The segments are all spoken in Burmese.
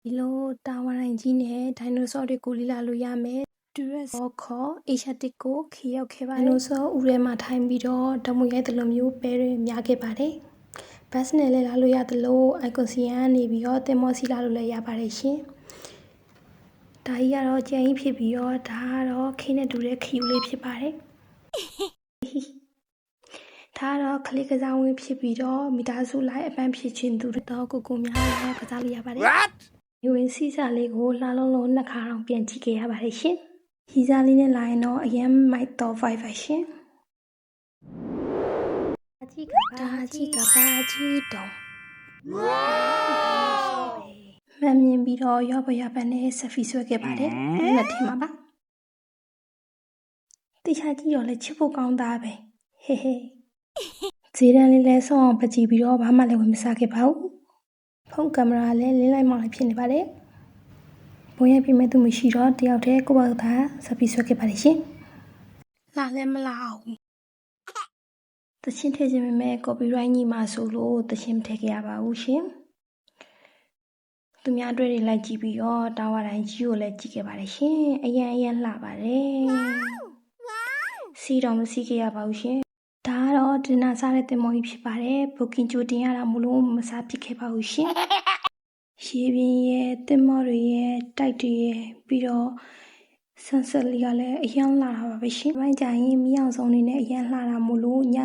ဒီလိုတာဝါတိုင်းကြီးနဲ့ဒိုင်နိုဆောတွေကိုလေ့လာလို့ရမယ်တူရက်ဆောခေါ်အေရှာတစ်ကိုခီရောက်ခဲ့ပါတယ်ဒိုင်နိုဆောဦးထဲမှာထိုင်ပြီးတော့ဓမွေရိုက်သလိုမျိုးပဲတွေများခဲ့ပါတယ်ဘတ်စနဲ့လည်းလာလို့ရသလိုအိုင်ကွန်စီယန်ကနေပြီးတော့တင်မောစီလာလို့လည်းရပါတယ်ရှင်ဒါကြီးကတော့ကြံကြီးဖြစ်ပြီးတော့ဒါကတော့ခင်းနဲ့တူတဲ့ခီယူလေးဖြစ်ပါတယ်ဒါကတော့ကလေးကစားဝင်ဖြစ်ပြီးတော့မိသားစုလိုက်အပန်းဖြစ်ခြင်းသူတော့ကိုများတော့ကစားလို့ရပါတယ်ယူဝင်စီစာလေးကိုလှလုံးလုံးနှစ်ခါတော့ပြန်ကြည့်ခဲ့ရပါတယ်ရှင်ရီစာလေးနဲ့လာရင်တော့အရင်မိုက်တော့5ပါရှင်အကြီးကပါကြီးတော့မမြင်ပြီးတော့ရောပရပန်နဲ့ဆက်ဖီဆွဲခဲ့ပါတယ်လက်ထင်ပါပါတိချာကြည့်တော့လည်းချစ်ဖို့ကောင်းသားပဲဟေးဟေးဈေးတန်းလေးလဲဆောင်းအောင်ပကြည့်ပြီးတော့ဘာမှလည်းဝင်မစားခဲ့ပါဘူးဖုန်းကင်မရာလည်းလင်းလိုက်မှလည်းဖြစ်နေပါတယ်ဘုံရိုက်ပြမဲ့သူမရှိတော့တယောက်တည်းကိုယ့်ဘာသာဆက်ပြီးဆွဲခဲ့ပါတယ်ရှင်လာလည်းမလာအောင်တချင်းထည့်ခြင်းမဲ့ copyright ညီမှာဆိုလို့တချင်းမထည့်ခဲ့ရပါဘူးရှင်သူများတွေ့တွေလိုက်ကြည့်ပြီးတော့တာဝါတိုင်းကြီးကိုလည်းကြည့်ခဲ့ပါတယ်ရှင်အရန်လှပါတယ်စီတော့မစီခဲ့ရပါဘူးရှင်ဒါကတော့ဒင်နာစားတဲ့တင်မော်ကြီးဖြစ်ပါတယ်ဘုကင်ဂျိုတင်ရတာမလို့မစားဖြစ်ခဲ့ပါဘူးရှင်ရေပြင်းရဲ့တင်မော်တွေရဲ့တိုက်တွေရဲ့ပြီးတော့ဆန်ဆက်လေးကလည်းအရန်လှတာပါပဲရှင်ပိုင်းကြရင်မြောင်ဆုံးနေနဲ့အရန်လှတာမလို့ည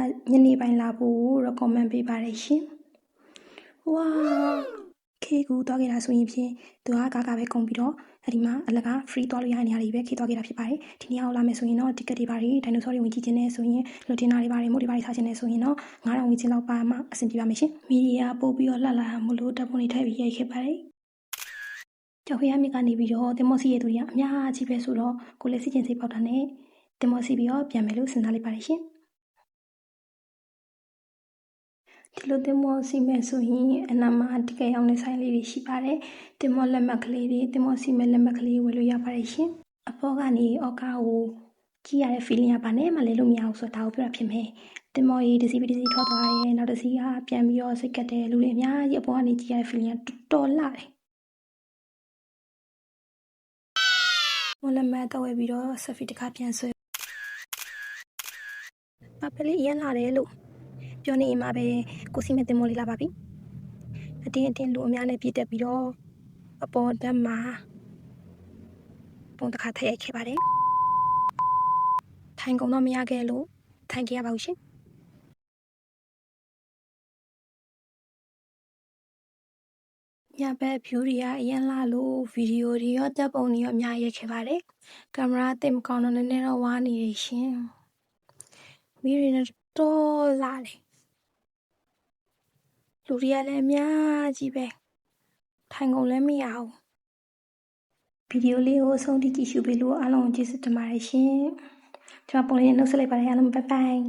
နေပိုင်းလာဖို့ recommend ပေးပါတယ်ရှင်ဝါခေကူသွားခဲ့တာဆိုရင်ဖြင့်သူကကာပဲကုန်ပြီးတော့အဲဒီမှာအလကား free သွားလို့ရတဲ့နေရာတွေပဲခေသွားခဲ့တာဖြစ်ပါတယ်ဒီနေရာကိုလာမယ်ဆိုရင်တော့ ticket တွေပါတွေဒိုင်နိုဆောတွေဝင်ကြည့်ခြင်းနဲ့ဆိုရင်လူတင်နာတွေပါတွေမို့တွေပါတွေစားခြင်းနဲ့ဆိုရင်တော့9000ဝင်ခြင်းလောက်ပါမှအဆင်ပြေပါမယ်ရှင်မီဒီယာပို့ပြီးတော့လှလာတာမို့လို့တပ်ပုံတွေထည့်ပြီးရိုက်ခဲ့ပါတယ်ကျော်ဖျားမြစ်ကနေပြီးတော့တင်မောစီရဲ့သူတွေကအများကြီးပဲဆိုတော့ကိုလည်းစီကျင်စိတ်ပေါက်တာနဲ့တင်မောစီပြီးတော့ပြန်မယ်လို့စဉ်းစားလိုက်ပါတယ်ရှင်ဒီလိုတင်မောစီမဲ့ဆိုရင်အနာမှာတကယ်အောင်တဲ့ဆိုင်လေးတွေရှိပါတယ်တင်မောလက်မှတ်ကလေးတွေတင်မောစီမဲ့လက်မှတ်ကလေးဝယ်လို့ရပါတယ်ရှင်အပေါ်ကနေအော်ကာကိုကြည့်ရတဲ့ feeling ကပါနဲ့မှလဲလို့မရဘူးဆိုတော့ဒါကိုပြောတာဖြစ်မယ်တင်မောကြီးတစ်စီးထွက်သွားရဲနောက်တစ်စီးကပြန်ပြီးတော့စိတ်ကတ်တယ်လူတွေအများကြီးအပေါ်ကနေကြည့်ရတဲ့ feeling ကတော်လှတယ်မောလက်မှတ်တော့ဝယ်ပြီးတော့ဆက်ဖီတစ်ခါပြန်ဆွဲပပလေးရမ်းလာတယ်လို့ပြောနေမှာပဲကိုစီမဲ့တင်မောလေးလာပါပြီအတင်းလူအများနဲ့ပြည့်တက်ပြီးတော့အပေါ်တက်မှာပုံတစ်ခါထည့်ရိုက်ခဲ့ပါတယ်ထိုင်ကုန်တော့မရခဲ့လို့ထိုင်ခဲ့ရပါဘူးရှင်ညဘက် view တွေကအရင်လာလို့ဗီဒီယိုတွေရောတက်ပုံတွေရောအများကြီးရိုက်ခဲ့ပါတယ်ကင်မရာတိတ်မကောင်းတော့နည်းနည်းတော့ဝါနေရရှင်မီးတွေနဲ့တော့လာတယ်လူတွေကလည်းအများကြီးပဲထိုင်ကုန်လည်းမရဘူးဗီဒီယိုလေးကိုအဆုံးထိကြည့်ရှုပေးလို့အားလုံးကျေးဇူးတင်ပါတယ်ရှင်ကျွန်မပုံလေးနဲ့နှုတ်ဆက်လိုက်ပါတယ်အားလုံးဘိုင်ဘိုင်